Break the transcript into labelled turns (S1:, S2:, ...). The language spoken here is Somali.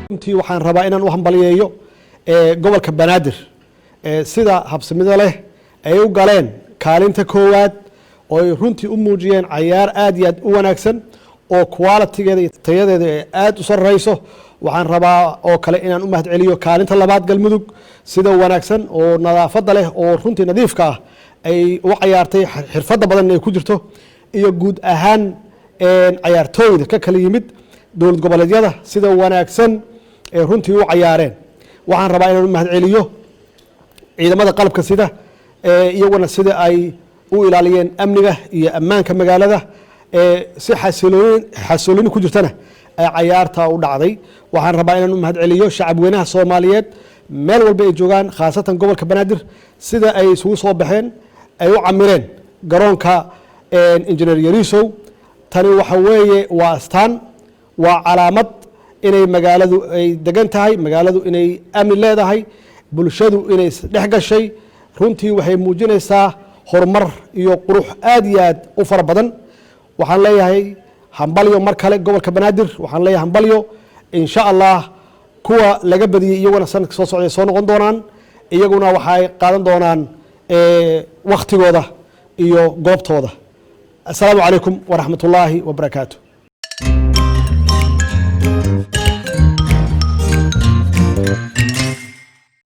S1: runtii waxaan rabaa inaan u hambaliyeeyo gobolka Banaadir sida habsamida leh ay u galeen kaalinta koowaad oo ay runtii u muujiyeen ciyaar aad iyo aad u wanaagsan oo quality-geeda iyo tayadeeda aad u sareyso. waxaan rabaa oo kale inaan u mahad celiyo kaalinta labaad Galmudug sida wanaagsan oo nadaafada leh oo runtii nadiifka ah ay u ciyaartay xirfada badan ay ku jirto iyo guud ahaan ciyaartooyda ka kala yimid dowlad goboleedyada sida wanaagsan ee runtii u ciyaareen. waxaan rabaa inaan u mahad celiyo ciidamada qalabka sida iyaguna sida ay u ilaaliyeen amniga iyo ammaanka magaalada si xasilooni ku jirtana ciyaarta u dhacday. waxaan rabaa inaan u mahad celiyo shacab weynaha Soomaaliyeed meel walba ay joogaan khaasatan gobolka Banaadir sida ay isugu soo baxeen ay u camireen garoonka Engineer Yarisow. tani waxa weeye waa astaan waa calaamad inay magaaladu ay degan tahay magaaladu inay amni leedahay bulshadu inay dhex gashay runtii waxay muujinaysaa horumar iyo qurux aad iyo aad u fara badan. waxaan leeyahay hambalyo mar kale gobolka Banaadir waxaan leeyahay hambalyo insha Allah kuwa laga badiyay iyaguna sanadka soo socday soo noqon doonaan iyaguna waxay qaadan doonaan waqtigooda iyo goobtooda. السلام عليكم ورحمة الله وبركاته.